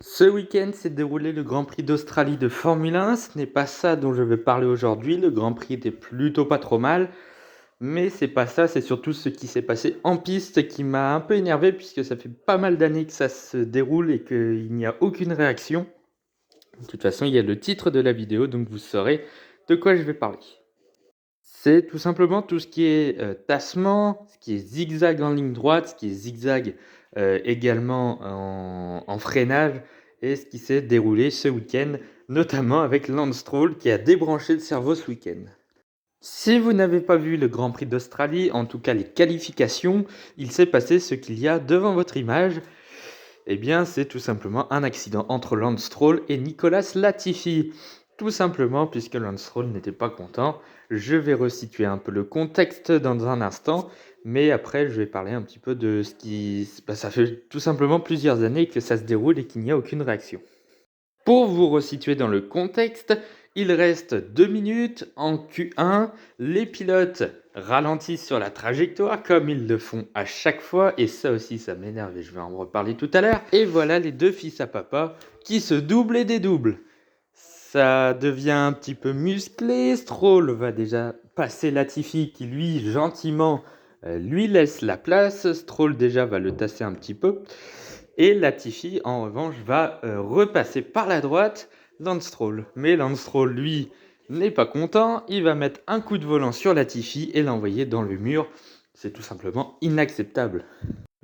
Ce week-end s'est déroulé le Grand Prix d'Australie de Formule 1. Ce n'est pas ça dont je vais parler aujourd'hui. Le Grand Prix était plutôt pas trop mal. Mais c'est pas ça, c'est surtout ce qui s'est passé en piste qui m'a un peu énervé puisque ça fait pas mal d'années que ça se déroule et qu'il n'y a aucune réaction. De toute façon, il y a le titre de la vidéo, donc vous saurez de quoi je vais parler. C'est tout simplement tout ce qui est tassement, ce qui est zigzag en ligne droite, ce qui est zigzag également en freinage, et ce qui s'est déroulé ce week-end, notamment avec Lance Stroll qui a débranché le cerveau ce week-end. Si vous n'avez pas vu le Grand Prix d'Australie, en tout cas les qualifications, il s'est passé ce qu'il y a devant votre image. Eh bien, c'est tout simplement un accident entre Lance Stroll et Nicolas Latifi. Tout simplement puisque Lance Stroll n'était pas content. Je vais resituer un peu le contexte dans un instant, mais après je vais parler un petit peu de ce qui... ça fait tout simplement plusieurs années que ça se déroule et qu'il n'y a aucune réaction. Pour vous resituer dans le contexte, il reste 2 minutes en Q1, les pilotes ralentissent sur la trajectoire comme ils le font à chaque fois, et ça aussi ça m'énerve et je vais en reparler tout à l'heure. Et voilà les deux fils à papa qui se doublent et dédoublent. Ça devient un petit peu musclé, Stroll va déjà passer Latifi qui lui gentiment lui laisse la place, Stroll déjà va le tasser un petit peu. Et Latifi, en revanche, va repasser par la droite Lance Stroll. Mais Lance Stroll, lui, n'est pas content. Il va mettre un coup de volant sur Latifi et l'envoyer dans le mur. C'est tout simplement inacceptable.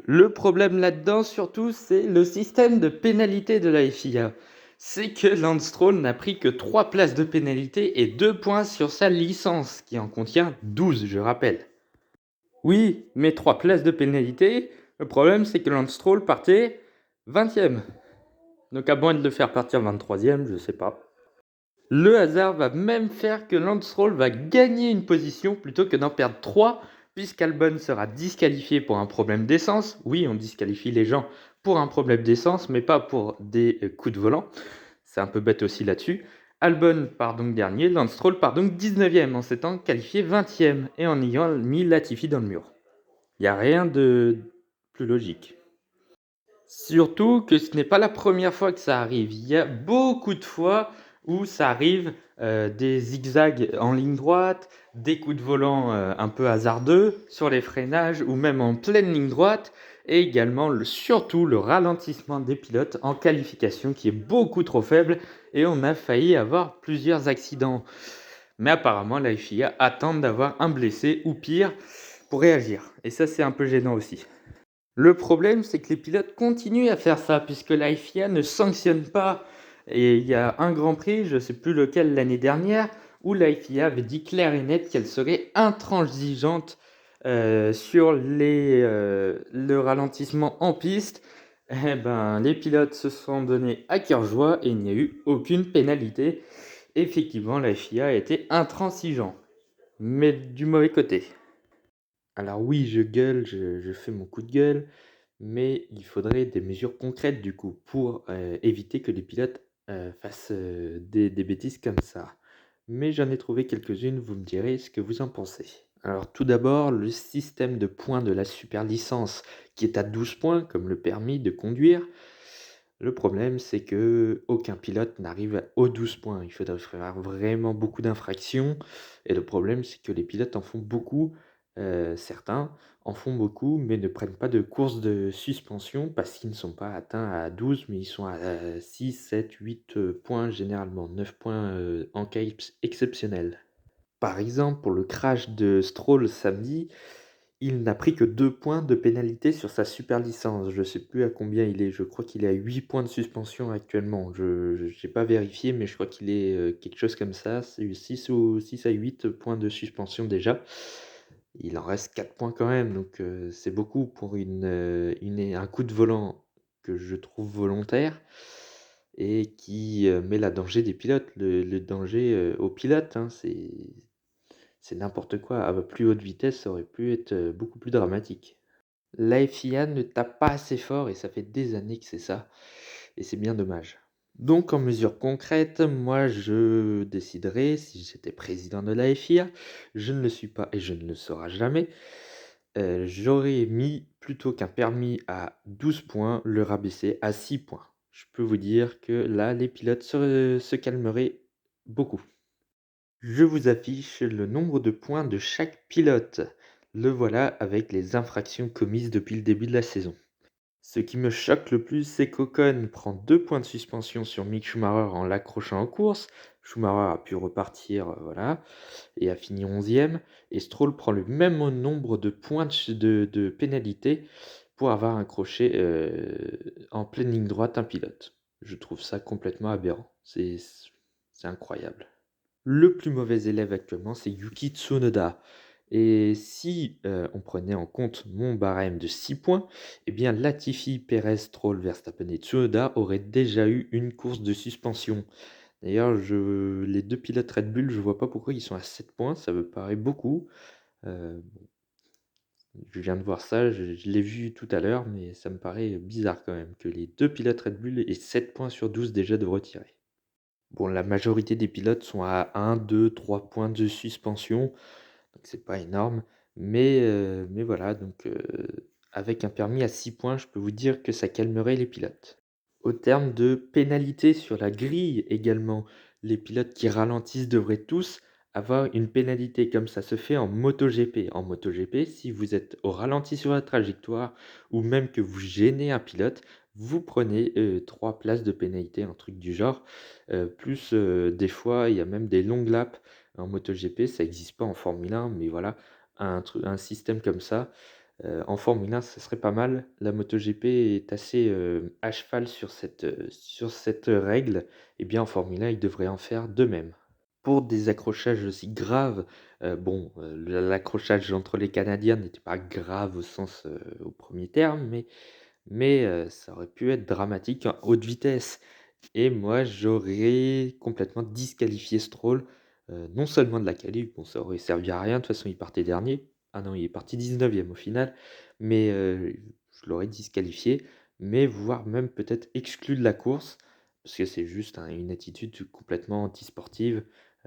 Le problème là-dedans, surtout, c'est le système de pénalité de la FIA. C'est que Lance Stroll n'a pris que 3 places de pénalité et 2 points sur sa licence, qui en contient 12, je rappelle. Oui, mais 3 places de pénalité, le problème c'est que Lance Stroll partait 20e. Donc à moins de le faire partir 23e, je sais pas. Le hasard va même faire que Lance Stroll va gagner une position plutôt que d'en perdre 3, puisqu'Albon sera disqualifié pour un problème d'essence. Oui, on disqualifie les gens pour un problème d'essence, mais pas pour des coups de volant. C'est un peu bête aussi là-dessus. Albon part donc dernier, Lance Stroll part donc 19e en s'étant qualifié 20e et en ayant mis Latifi dans le mur. Il n'y a rien de plus logique. Surtout que ce n'est pas la première fois que ça arrive. Il y a beaucoup de fois où ça arrive des zigzags en ligne droite, des coups de volant un peu hasardeux sur les freinages ou même en pleine ligne droite, et également surtout le ralentissement des pilotes en qualification qui est beaucoup trop faible et on a failli avoir plusieurs accidents. Mais apparemment la FIA attend d'avoir un blessé ou pire pour réagir. Et ça c'est un peu gênant aussi. Le problème, c'est que les pilotes continuent à faire ça, puisque la FIA ne sanctionne pas. Et il y a un Grand Prix, je ne sais plus lequel l'année dernière, où la FIA avait dit clair et net qu'elle serait intransigeante sur le ralentissement en piste. Eh ben, les pilotes se sont donnés à cœur joie et il n'y a eu aucune pénalité. Effectivement, la FIA a été intransigeant, mais du mauvais côté. Alors oui, je gueule, je fais mon coup de gueule, mais il faudrait des mesures concrètes du coup pour éviter que les pilotes fassent des bêtises comme ça. Mais j'en ai trouvé quelques-unes, vous me direz ce que vous en pensez. Alors tout d'abord, le système de points de la super licence qui est à 12 points, comme le permis de conduire. Le problème, c'est que aucun pilote n'arrive aux 12 points. Il faudrait faire vraiment beaucoup d'infractions. Et le problème, c'est que les pilotes en font beaucoup. Certains en font beaucoup, mais ne prennent pas de course de suspension parce qu'ils ne sont pas atteints à 12, mais ils sont à 6, 7, 8 points généralement, 9 points en cas exceptionnel. Par exemple, pour le crash de Stroll samedi, il n'a pris que 2 points de pénalité sur sa super licence. Je ne sais plus à combien il est. Je crois qu'il est à 8 points de suspension actuellement. Je n'ai pas vérifié, mais je crois qu'il est quelque chose comme ça. C'est 6 à 8 points de suspension déjà. Il en reste 4 points quand même, donc c'est beaucoup pour un coup de volant que je trouve volontaire et qui met la danger des pilotes, le danger aux pilotes. Hein, c'est n'importe quoi. À plus haute vitesse, ça aurait pu être beaucoup plus dramatique. La FIA ne tape pas assez fort et ça fait des années que c'est ça. Et c'est bien dommage. Donc en mesure concrète, moi je déciderai, si j'étais président de la FIA, je ne le suis pas et je ne le serai jamais, j'aurais mis plutôt qu'un permis à 12 points, le rabaisser à 6 points. je peux vous dire que là, les pilotes se calmeraient beaucoup. Je vous affiche le nombre de points de chaque pilote. Le voilà avec les infractions commises depuis le début de la saison. Ce qui me choque le plus, c'est qu'Ocon prend 2 points de suspension sur Mick Schumacher en l'accrochant en course. Schumacher a pu repartir, voilà, et a fini 11e. Et Stroll prend le même nombre de points de pénalité pour avoir accroché en pleine ligne droite un pilote. Je trouve ça complètement aberrant. C'est incroyable. Le plus mauvais élève actuellement, c'est Yuki Tsunoda. Et si on prenait en compte mon barème de 6 points, eh bien Latifi, Perez, Stroll, Verstappen et Tsunoda auraient déjà eu une course de suspension. D'ailleurs, les deux pilotes Red Bull, je ne vois pas pourquoi ils sont à 7 points, ça me paraît beaucoup. Bon, je viens de voir ça, je l'ai vu tout à l'heure, mais ça me paraît bizarre quand même que les deux pilotes Red Bull aient 7 points sur 12 déjà de retirés. Bon, la majorité des pilotes sont à 1, 2, 3 points de suspension, donc c'est pas énorme. Mais voilà, donc avec un permis à 6 points, je peux vous dire que ça calmerait les pilotes. Au terme de pénalités sur la grille également, les pilotes qui ralentissent devraient tous avoir une pénalité comme ça se fait en MotoGP. En MotoGP, si vous êtes au ralenti sur la trajectoire ou même que vous gênez un pilote, vous prenez 3 places de pénalité, un truc du genre. Plus des fois, il y a même des longues laps en MotoGP, ça n'existe pas en Formule 1, mais voilà, un système comme ça. En Formule 1, ce serait pas mal. La MotoGP est assez, à cheval sur cette règle. Et bien en Formule 1, ils devraient en faire de même. Pour des accrochages aussi graves, bon, l'accrochage entre les Canadiens n'était pas grave au sens, au premier terme, mais ça aurait pu être dramatique en haute vitesse. Et moi, j'aurais complètement disqualifié Stroll, non seulement de la qualif, bon ça aurait servi à rien, de toute façon il partait dernier. Ah non, il est parti 19e au final, mais je l'aurais disqualifié, mais voire même peut-être exclu de la course, parce que c'est juste une attitude complètement antisportive,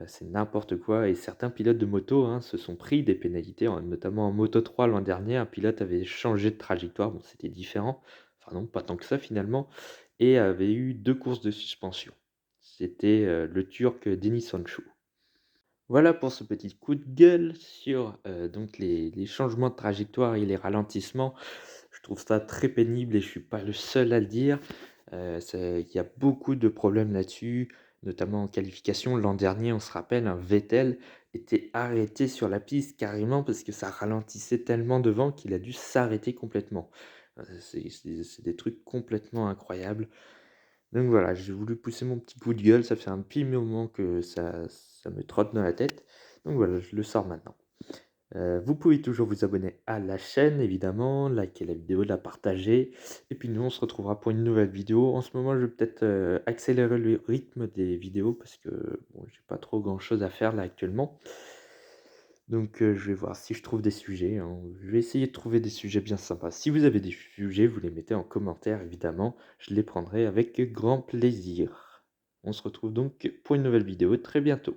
c'est n'importe quoi et certains pilotes de moto, hein, se sont pris des pénalités, notamment en Moto3 l'an dernier, un pilote avait changé de trajectoire, bon c'était différent, enfin non, pas tant que ça finalement, et avait eu 2 courses de suspension. C'était, le Turc Deniz Öncü. Voilà pour ce petit coup de gueule sur, donc les changements de trajectoire et les ralentissements. Je trouve ça très pénible et je suis pas le seul à le dire. Il y a beaucoup de problèmes là-dessus, notamment en qualification. L'an dernier, on se rappelle, un Vettel était arrêté sur la piste carrément parce que ça ralentissait tellement devant qu'il a dû s'arrêter complètement. C'est des trucs complètement incroyables. Donc voilà, j'ai voulu pousser mon petit coup de gueule, ça fait un petit moment que ça me trotte dans la tête. Donc voilà, je le sors maintenant. Vous pouvez toujours vous abonner à la chaîne évidemment, liker la vidéo, la partager et puis nous on se retrouvera pour une nouvelle vidéo. En ce moment, je vais peut-être, accélérer le rythme des vidéos parce que bon, j'ai pas trop grand chose à faire là actuellement. Donc je vais voir si je trouve des sujets, hein. Je vais essayer de trouver des sujets bien sympas. Si vous avez des sujets, vous les mettez en commentaire évidemment, je les prendrai avec grand plaisir. On se retrouve donc pour une nouvelle vidéo très bientôt.